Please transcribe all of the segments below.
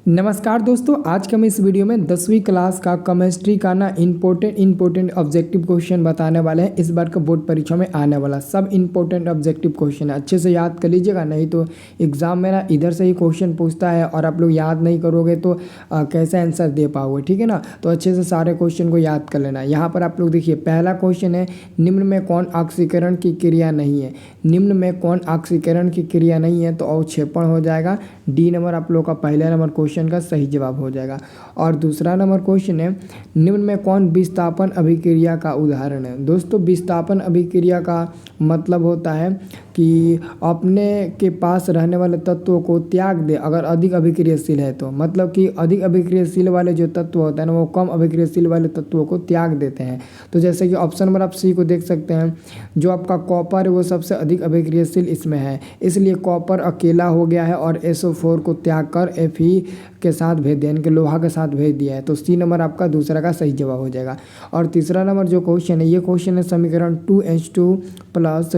नमस्कार दोस्तों, आज के हम इस वीडियो में 10वीं क्लास का केमिस्ट्री का ना इम्पोर्टेंट ऑब्जेक्टिव क्वेश्चन बताने वाले हैं। इस बार का बोर्ड परीक्षा में आने वाला सब इम्पोर्टेंट ऑब्जेक्टिव क्वेश्चन है, अच्छे से याद कर लीजिएगा, नहीं तो एग्जाम में ना इधर से ही क्वेश्चन पूछता है और आप लोग याद नहीं करोगे तो कैसे आंसर दे पाओगे, ठीक है ना। तो अच्छे से सारे क्वेश्चन को याद कर लेना। यहाँ पर आप लोग देखिए, पहला क्वेश्चन है, निम्न में कौन ऑक्सीकरण की क्रिया नहीं है। निम्न में कौन ऑक्सीकरण की क्रिया नहीं है, तो अवक्षेपण हो जाएगा। डी नंबर आप लोग का पहला नंबर क्वेश्चन का सही जवाब हो जाएगा। और दूसरा नंबर क्वेश्चन है, निम्न में कौन विस्थापन अभिक्रिया का उदाहरण है। दोस्तों, विस्थापन अभिक्रिया का मतलब होता है कि अपने के पास रहने वाले तत्वों को त्याग दे अगर अधिक अभिक्रियाशील है तो, मतलब कि अधिक अभिक्रियाशील वाले जो तत्व होते हैं ना, वो कम अभिक्रियाशील वाले तत्वों को त्याग देते हैं। तो जैसे कि ऑप्शन नंबर आप सी को देख सकते हैं, जो आपका कॉपर है वो सबसे अधिक अभिक्रियाशील इसमें है, इसलिए कॉपर अकेला हो गया है और SO4 को त्याग कर Fe के साथ भेज दिया, यानी कि लोहा के साथ भेज दिया है। तो सी नंबर आपका दूसरा का सही जवाब हो जाएगा। और तीसरा नंबर जो क्वेश्चन है, ये क्वेश्चन है समीकरण 2H2 plus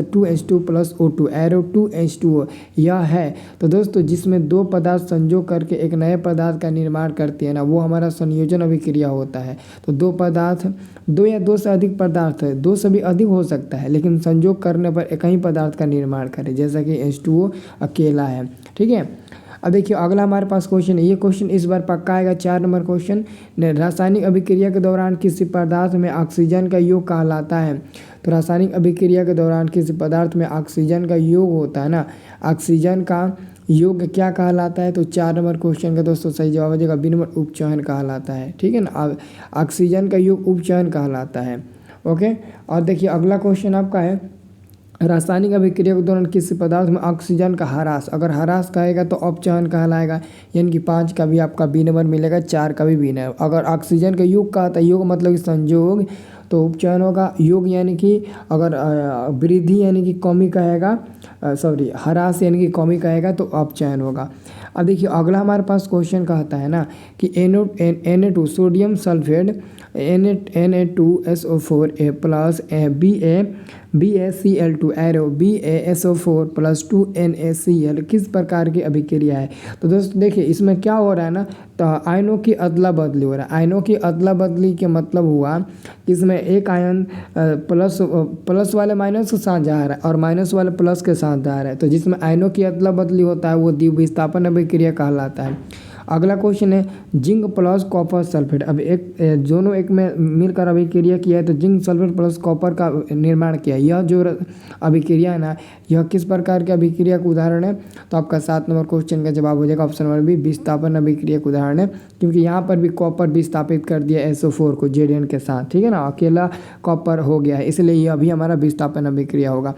O2 arrow 2H2O यह है। तो दोस्तों, जिसमें दो पदार्थ संयोग करके एक नए पदार्थ का निर्माण करती है ना, वो हमारा संयोजन अभिक्रिया होता है। तो दो पदार्थ, दो या दो से अधिक पदार्थ है, दो से भी अधिक हो सकता है, लेकिन संयोग करने पर एक ही पदार्थ का निर्माण करे, जैसा कि H2O अकेला है, ठीक है। अब देखिए, अगला हमारे पास क्वेश्चन है, ये क्वेश्चन इस बार पक्का आएगा। 4 नंबर क्वेश्चन, रासायनिक अभिक्रिया के दौरान किसी पदार्थ में ऑक्सीजन का योग कहलाता है। तो रासायनिक अभिक्रिया के दौरान किसी पदार्थ में ऑक्सीजन का योग होता है ना, ऑक्सीजन का योग क्या कहलाता है। तो 4 नंबर क्वेश्चन का दोस्तों सही जवाब हो जाएगा, बी नंबर उपचयन कहलाता है, ठीक है ना। ऑक्सीजन का योग उपचयन कहलाता है, ओके। और देखिए, अगला क्वेश्चन आपका है, रासायनिक अभिक्रिया के दौरान किसी पदार्थ में ऑक्सीजन का ह्रास, अगर ह्रास कहेगा तो अपचयन कहलाएगा, यानी कि 5 का भी आपका बी नंबर मिलेगा, 4 का भी बी नंबर। अगर ऑक्सीजन का योग कहता है, योग मतलब कि संयोग, तो उपचयन होगा। योग यानी कि अगर वृद्धि यानी कि कमी कहेगा, सॉरी ह्रास यानी कि कमी कहेगा तो अपचयन होगा। अब देखिए, अगला हमारे पास क्वेश्चन कहता है ना कि Na2 sodium sulphate Na2SO4 plus BaCl2 arrow BaSO4 plus 2NaCl किस प्रकार की अभिक्रिया है। तो दोस्तों देखिए, इसमें क्या हो रहा है ना, तो आयनों की अदला बदली हो रहा है। आयनों की अदला बदली के मतलब हुआ कि इसमें एक आयन प्लस वाले माइनस के साथ जा रहा है और माइनस वाले प्लस के साथ जा रहा है। तो जिसमें आयनों की अदला बदली होता है वो द्विविस्थापन अभिक्रिया कहलाता है। अगला क्वेश्चन है, जिंक प्लस कॉपर सल्फेट। अब एक दोनों एक में मिलकर अभिक्रिया किया है, तो जिंक सल्फेट प्लस कॉपर का निर्माण किया है। यह जो अभिक्रिया है ना, यह किस प्रकार की अभिक्रिया का उदाहरण है। तो आपका 7 नंबर क्वेश्चन का जवाब हो जाएगा ऑप्शन नंबर बी, विस्थापन अभिक्रिया का उदाहरण है, क्योंकि यहाँ पर भी कॉपर विस्थापित कर दिया SO4 को Zn के साथ, ठीक है ना, अकेला कॉपर हो गया है, इसलिए यह भी हमारा विस्थापन अभिक्रिया होगा।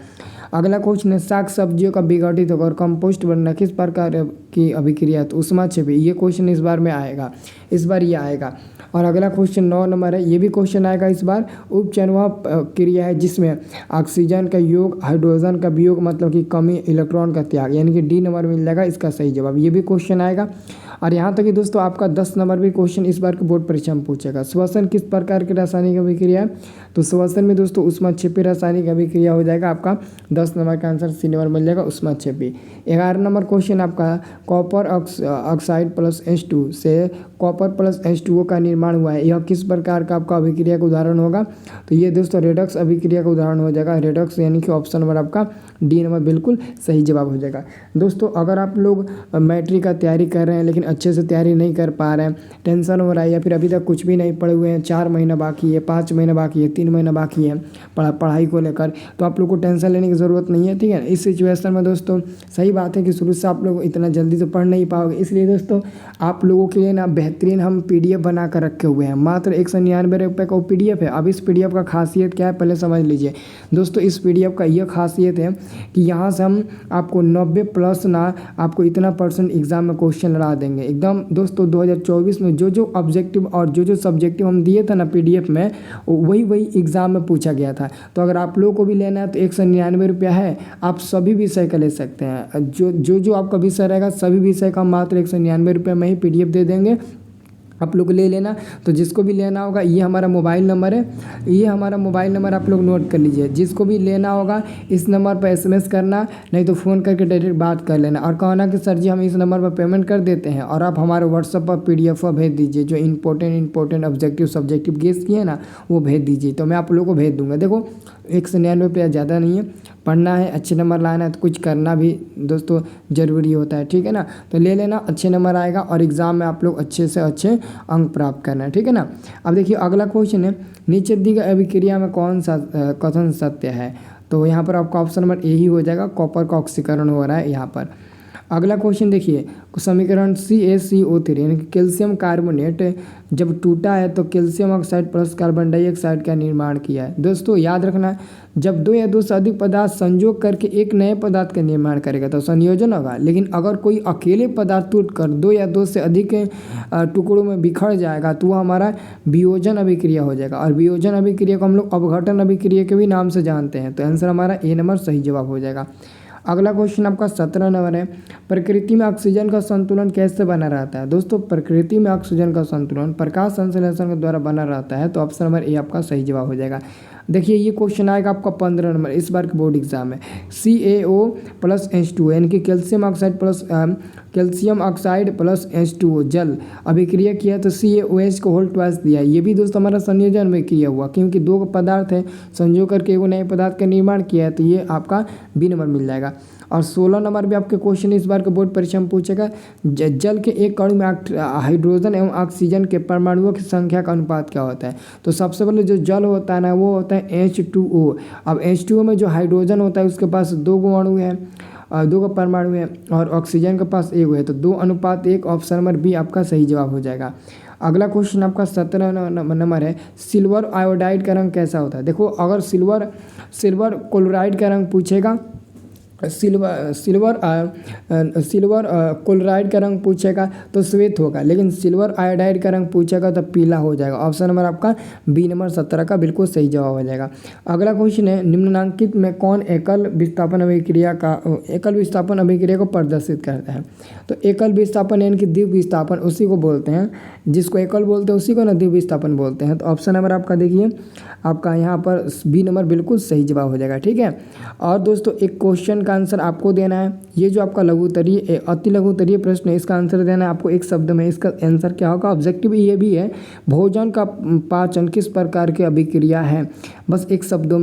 अगला क्वेश्चन है, साग सब्जियों का विघटित होकर कंपोस्ट बनना किस प्रकार की अभिक्रिया। तो ऊष्माक्षेपी, ये क्वेश्चन इस बार में आएगा, इस बार ये आएगा। और अगला क्वेश्चन 9 नंबर है, ये भी क्वेश्चन आएगा इस बार। उपचयन वह क्रिया है जिसमें ऑक्सीजन का योग हाइड्रोजन का वियोग, मतलब कि कमी, इलेक्ट्रॉन का त्याग, यानी कि डी नंबर मिल जाएगा इसका सही जवाब। ये भी क्वेश्चन आएगा। और यहाँ तक कि दोस्तों आपका 10 नंबर भी क्वेश्चन इस बार के बोर्ड परीक्षा में पूछेगा। श्वसन किस प्रकार की रासायनिक अभिक्रिया है। तो श्वसन में दोस्तों ऊष्माक्षेपी रासायनिक अभिक्रिया हो जाएगा। आपका 10 नंबर का आंसर सी नंबर मिल जाएगा, ऊष्माक्षेपी। 11 नंबर क्वेश्चन आपका, कॉपर ऑक्साइड प्लस H2 से कॉपर प्लस H2O का निर्माण हुआ है, यह किस प्रकार का आपका अभिक्रिया का उदाहरण होगा। तो ये दोस्तों रेडक्स अभिक्रिया का उदाहरण हो जाएगा। रेडक्स यानी कि ऑप्शन नंबर आपका डी नंबर बिल्कुल सही जवाब हो जाएगा। दोस्तों, अगर आप लोग मैट्रिक का तैयारी कर रहे हैं लेकिन अच्छे से तैयारी नहीं कर पा रहे हैं, टेंशन हो रहा है, या फिर अभी तक कुछ भी नहीं पढ़े हुए हैं, 4 महीना बाकी है, 5 महीना बाकी है, 3 महीना बाकी है पढ़ाई को लेकर, तो आप लोग को टेंशन लेने की ज़रूरत नहीं है, ठीक है। इस सिचुएशन में दोस्तों सही बात है कि शुरू से आप लोग इतना जल्दी तो पढ़ नहीं पाओगे, इसलिए दोस्तों आप लोगों के लिए ना बेहतरीन हम PDF बना कर रखे हुए हैं। मात्र 199 रुपये का वो PDF है। अब इस PDF का खासियत क्या है पहले समझ लीजिए दोस्तों। इस PDF का यह खासियत है कि यहाँ से हम आपको 90 प्लस ना आपको इतना % एग्जाम में क्वेश्चन लड़ा देंगे एकदम। दोस्तों 2024 में जो ऑब्जेक्टिव और जो सब्जेक्टिव हम दिए थे ना PDF में, वही एग्ज़ाम में पूछा गया था। तो अगर आप लोगों को भी लेना है तो 199 रुपया है, आप सभी विषय का ले सकते हैं। जो आपका विषय रहेगा सभी विषय का मात्र 199 रुपये में ही PDF दे देंगे। आप लोग ले लेना। तो जिसको भी लेना होगा, ये हमारा मोबाइल नंबर है, ये हमारा मोबाइल नंबर आप लोग नोट कर लीजिए। जिसको भी लेना होगा इस नंबर पर SMS करना, नहीं तो फ़ोन करके डायरेक्ट बात कर लेना और कहना कि सर जी हम इस नंबर पर पेमेंट कर देते हैं, और आप हमारे व्हाट्सएप पर PDF भेज दीजिए। जो इंपॉर्टेंट ऑब्जेक्टिव सब्जेक्टिव गेस किए ना वो भेज दीजिए, तो मैं आप लोगों को भेज दूँगा। देखो 199 रुपया ज़्यादा नहीं है, पढ़ना है, अच्छे नंबर लाना है, तो कुछ करना भी दोस्तों ज़रूरी होता है, ठीक है ना। तो ले लेना, अच्छे नंबर आएगा और एग्ज़ाम में आप लोग अच्छे से अच्छे अंक प्राप्त करना है, ठीक है ना। अब देखिए अगला क्वेश्चन है, नीचे दी गई अभिक्रिया में कौन सा कथन सत्य है। तो यहाँ पर आपका ऑप्शन नंबर ए ही हो जाएगा, कॉपर का ऑक्सीकरण हो रहा है यहाँ पर। अगला क्वेश्चन देखिए, समीकरण CaCO3 यानी कि कैल्शियम कार्बोनेट जब टूटा है तो calcium oxide plus carbon dioxide का निर्माण किया है। दोस्तों याद रखना, जब 2 या 2 से अधिक पदार्थ संयोग करके एक नए पदार्थ का निर्माण करेगा तो संयोजन होगा, लेकिन अगर कोई अकेले पदार्थ टूटकर 2 या 2 से अधिक टुकड़ों में बिखर जाएगा तो वह हमारा वियोजन अभिक्रिया हो जाएगा। और वियोजन अभिक्रिया को हम लोग अपघटन अभिक्रिया के भी नाम से जानते हैं। तो आंसर हमारा ए नंबर सही जवाब हो जाएगा। अगला क्वेश्चन आपका 17 नंबर है, प्रकृति में ऑक्सीजन का संतुलन कैसे बना रहता है। दोस्तों प्रकृति में ऑक्सीजन का संतुलन प्रकाश संश्लेषण के द्वारा बना रहता है। तो ऑप्शन नंबर ए आपका सही जवाब हो जाएगा। देखिए ये क्वेश्चन आएगा आपका 15 नंबर, इस बार के बोर्ड एग्जाम है। CaO प्लस H2O यानी कि कैल्शियम ऑक्साइड प्लस H2O जल अभिक्रिया किया तो CaOH को होल ट्वाइस दिया है। ये भी दोस्तों हमारा संयोजन में किया हुआ, क्योंकि 2 पदार्थ है संयोग करके वो नए पदार्थ का निर्माण किया है, तो ये आपका बी नंबर मिल जाएगा। और 16 नंबर भी आपके क्वेश्चन इस बार के बोर्ड परीक्षा में पूछेगा, जल के एक अणु में हाइड्रोजन एवं ऑक्सीजन के परमाणुओं की संख्या का अनुपात क्या होता है। तो सबसे पहले जो जल होता है ना वो होता है H2O। अब H2O में जो हाइड्रोजन होता है उसके पास 2 अणु है, 2 परमाणु है, और ऑक्सीजन के पास 1 है, तो 2:1। ऑप्शन नंबर बी आपका सही जवाब हो जाएगा। अगला क्वेश्चन आपका 17 नंबर है, सिल्वर आयोडाइड का रंग कैसा होता है। देखो अगर सिल्वर क्लोराइड का रंग पूछेगा, सिल्वर क्लोराइड का रंग पूछेगा तो श्वेत होगा, लेकिन सिल्वर आयोडाइड का रंग पूछेगा तो पीला हो जाएगा। ऑप्शन नंबर आपका बी नंबर 17 का बिल्कुल सही जवाब हो जाएगा। अगला क्वेश्चन है, निम्नलिखित में कौन एकल विस्थापन अभिक्रिया को प्रदर्शित करता है। तो एकल विस्थापन यानी कि द्वितीय विस्थापन उसी को बोलते हैं, जिसको एकल बोलते हैं उसी को ना द्वितीय विस्थापन बोलते हैं। तो ऑप्शन नंबर आपका देखिए, आपका यहाँ पर बी नंबर बिल्कुल सही जवाब हो जाएगा, ठीक है। और दोस्तों एक क्वेश्चन का आंसर आपको देना है, ये जो आपका लघुत्तरीय अति लघुत्तरीय प्रश्न है इसका आंसर देना है आपको एक शब्द में। इसका आंसर क्या होगा, ऑब्जेक्टिव ये भी है, भोजन का पाचन किस प्रकार की अभिक्रिया है। बस एक शब्दों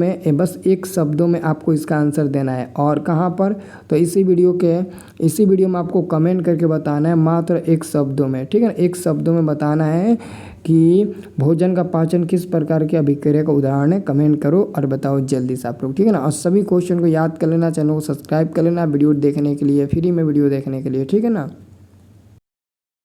में आपको इसका आंसर देना है। और कहाँ पर, तो इसी वीडियो में आपको कमेंट करके बताना है, मात्र एक शब्दों में, ठीक है ना। एक शब्दों में बताना है कि भोजन का पाचन किस प्रकार की अभिक्रिया का उदाहरण है। कमेंट करो और बताओ जल्दी से आप लोग, ठीक है ना। और सभी क्वेश्चन को याद कर लेना, चैनल को सब्सक्राइब कर लेना वीडियो देखने के लिए, फ्री में वीडियो देखने के लिए, ठीक है ना।